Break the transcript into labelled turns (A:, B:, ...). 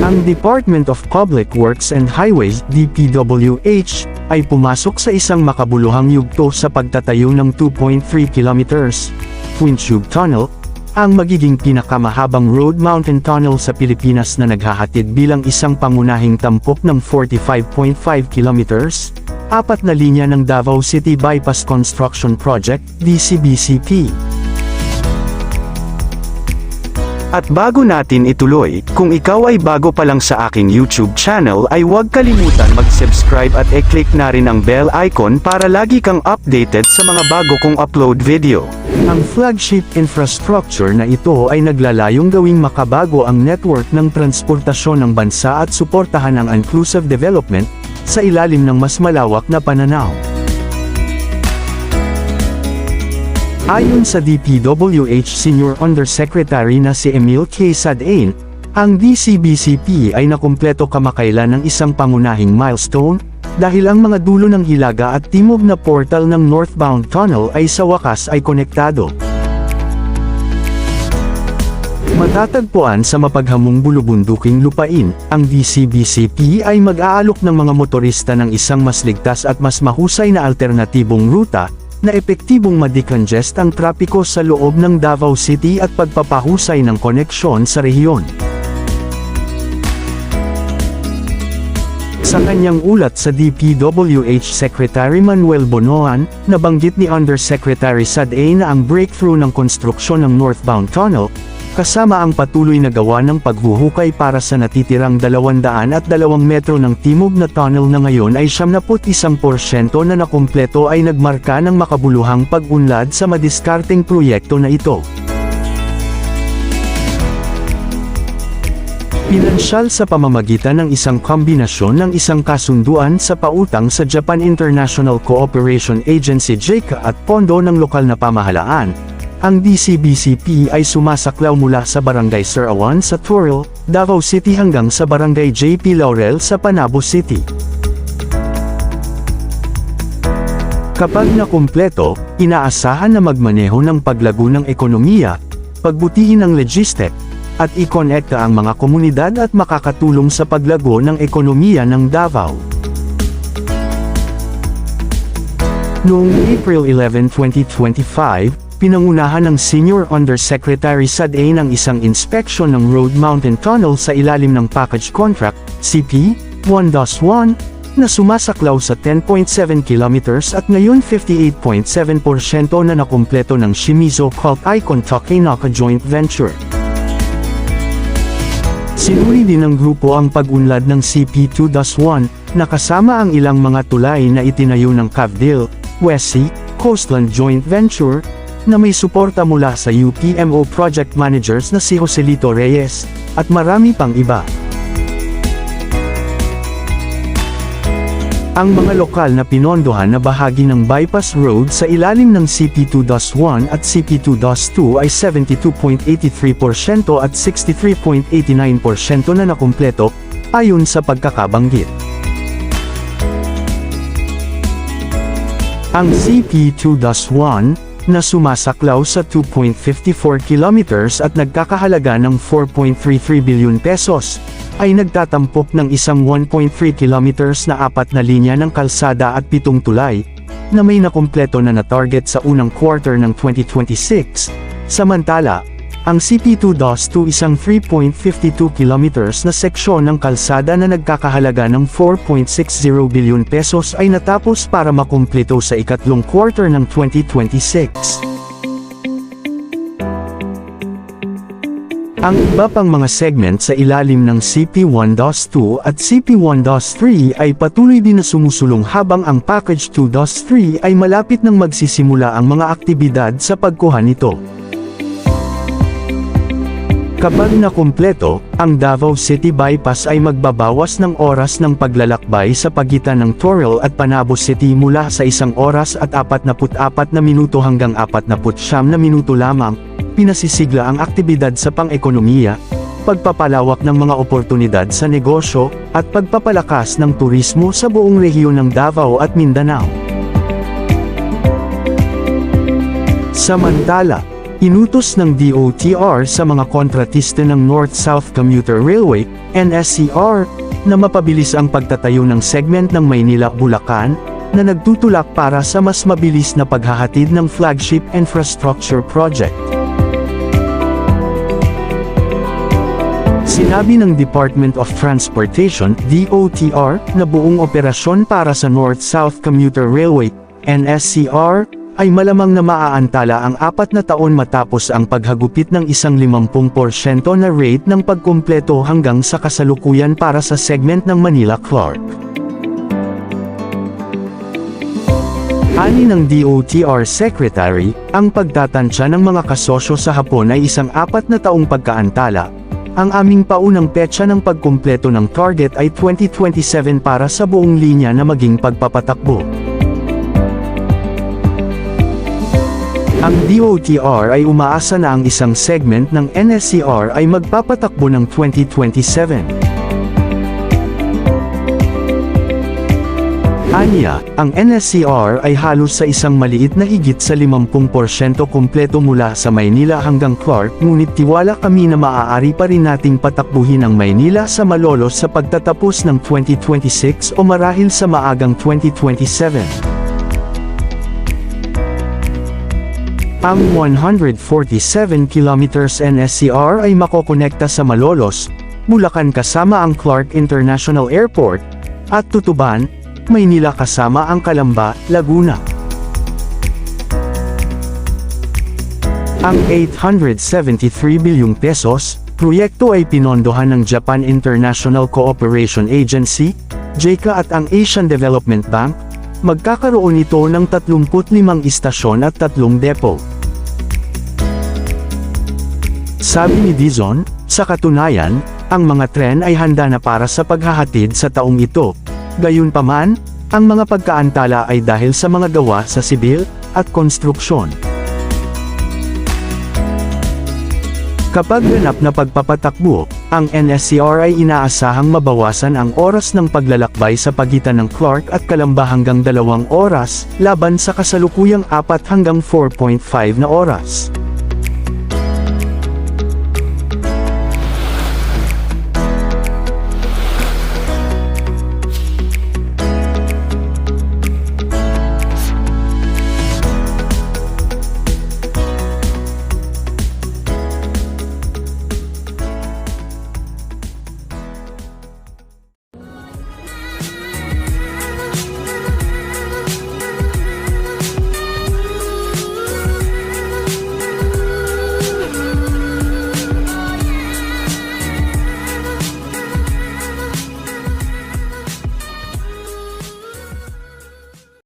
A: Ang Department of Public Works and Highways (DPWH) ay pumasok sa isang makabuluhang yugto sa pagtatayo ng 2.3 kilometers Twin Tube Tunnel, ang magiging pinakamahabang road mountain tunnel sa Pilipinas na naghahatid bilang isang pangunahing tampok ng 45.5 kilometers, 4 na linya ng Davao City Bypass Construction Project (DCBCP). At bago natin ituloy, kung ikaw ay bago pa lang sa aking YouTube channel ay huwag kalimutan mag-subscribe at i-click na rin ang bell icon para lagi kang updated sa mga bago kong upload video. Ang flagship infrastructure na ito ay naglalayong gawing makabago ang network ng transportasyon ng bansa at suportahan ang inclusive development sa ilalim ng mas malawak na pananaw. Ayon sa DPWH Senior Undersecretary na si Emil K. Sadain, ang DCBCP ay nakumpleto kamakailan ng isang pangunahing milestone, dahil ang mga dulo ng Hilaga at timog na portal ng northbound tunnel ay sa wakas ay konektado. Matatagpuan sa mapaghamong bulubunduking lupain, ang DCBCP ay mag-aalok ng mga motorista ng isang mas ligtas at mas mahusay na alternatibong ruta, na epektibong ma-decongest ang trapiko sa loob ng Davao City at pagpapahusay ng koneksyon sa rehiyon. Sa kanyang ulat sa DPWH Secretary Manuel Bonoan, nabanggit ni Undersecretary Sadain na ang breakthrough ng konstruksyon ng northbound tunnel, kasama ang patuloy na gawa ng paghuhukay para sa natitirang 202 metro ng timog na tunnel na ngayon ay 71% na nakumpleto ay nagmarka ng makabuluhang pag-unlad sa madiskarteng proyekto na ito. Pinansyal sa pamamagitan ng isang kombinasyon ng isang kasunduan sa pautang sa Japan International Cooperation Agency JICA at pondo ng lokal na pamahalaan, ang DCBCP ay sumasaklaw mula sa Barangay Sarawan sa Toril, Davao City hanggang sa Barangay JP Laurel sa Panabo City. Kapag nakumpleto, inaasahan na magmaneho ng paglago ng ekonomiya, pagbutihin ng logistic, at ikonekta ang mga komunidad at makakatulong sa paglago ng ekonomiya ng Davao. Noong April 11, 2025, pinangunahan ng Senior Undersecretary Sadain ang isang inspeksyon ng Road Mountain Tunnel sa ilalim ng Package Contract, CP1-1, na sumasaklaw sa 10.7 kilometers at ngayon 58.7% na nakumpleto ng Shimizu Cult Icon Tokinaka Joint Venture. Sinuri din ng grupo ang pag-unlad ng CP2-1, na kasama ang ilang mga tulay na itinayo ng Cavdil, West Sea, Coastland Joint Venture, na may suporta mula sa UPMO project managers na si Joselito Reyes, at marami pang iba. Ang mga lokal na pinondohan na bahagi ng bypass road sa ilalim ng CP2-1 at CP2-2 ay 72.83% at 63.89% na nakumpleto, ayon sa pagkakabanggit. Ang CP2-1, na sumasaklaw sa 2.54 kilometers at nagkakahalaga ng 4.33 billion pesos, ay nagtatampok ng isang 1.3 kilometers na 4 na linya ng kalsada at 7 tulay, na may nakumpleto na target sa unang quarter ng 2026, samantala, ang CP2-2 isang 3.52 kilometers na seksyon ng kalsada na nagkakahalaga ng 4.60 billion pesos ay natapos para makumpleto sa ikatlong quarter ng 2026. Ang iba pang mga segment sa ilalim ng CP1-2 at CP1-3 ay patuloy din na sumusulong habang ang Package 2-3 ay malapit nang magsisimula ang mga aktibidad sa pagkuha nito. Kapag nakumpleto, ang Davao City Bypass ay magbabawas ng oras ng paglalakbay sa pagitan ng Toril at Panabo City mula sa 1 oras at 44 na minuto hanggang 49 na minuto lamang, pinasisigla ang aktibidad sa pang-ekonomiya, pagpapalawak ng mga oportunidad sa negosyo, at pagpapalakas ng turismo sa buong rehiyon ng Davao at Mindanao. Samantala, Inutos ng DOTR sa mga kontratista ng North-South Commuter Railway, NSCR, na mapabilis ang pagtatayo ng segment ng Maynila-Bulacan, na nagtutulak para sa mas mabilis na paghahatid ng flagship infrastructure project. Sinabi ng Department of Transportation, DOTR, na buong operasyon para sa North-South Commuter Railway, NSCR, ay malamang na maaantala ang 4 na taon matapos ang paghagupit ng 50% na rate ng pagkumpleto hanggang sa kasalukuyan para sa segment ng Manila-Clark. Ani ng DOTR Secretary, ang pagtatansya ng mga kasosyo sa Hapon ay isang 4 na taong pagkaantala. Ang aming paunang petsa ng pagkumpleto ng target ay 2027 para sa buong linya na maging pagpapatakbo. Ang DOTR ay umaasa na ang isang segment ng NSCR ay magpapatakbo ng 2027. Anya, ang NSCR ay halos sa isang maliit na higit sa 50% kumpleto mula sa Maynila hanggang Clark, ngunit tiwala kami na maaari pa rin nating patakbuhin ang Maynila sa Malolos sa pagtatapos ng 2026 o marahil sa maagang 2027. Ang 147 kilometers NSCR ay makokonekta sa Malolos, Bulacan kasama ang Clark International Airport, at Tutuban, Maynila kasama ang Calamba, Laguna. Ang 873 bilyong pesos proyekto ay pinondohan ng Japan International Cooperation Agency, JICA at ang Asian Development Bank. Magkakaroon ito ng 35 istasyon at 3 depo. Sabi ni Dizon, sa katunayan, ang mga tren ay handa na para sa paghahatid sa taong ito. Gayunpaman, ang mga pagkaantala ay dahil sa mga gawa sa sibil at konstruksyon. Kapag ganap na pagpapatakbo, ang NSCR ay inaasahang mabawasan ang oras ng paglalakbay sa pagitan ng Clark at Calamba hanggang 2 oras, laban sa kasalukuyang 4 hanggang 4.5 na oras.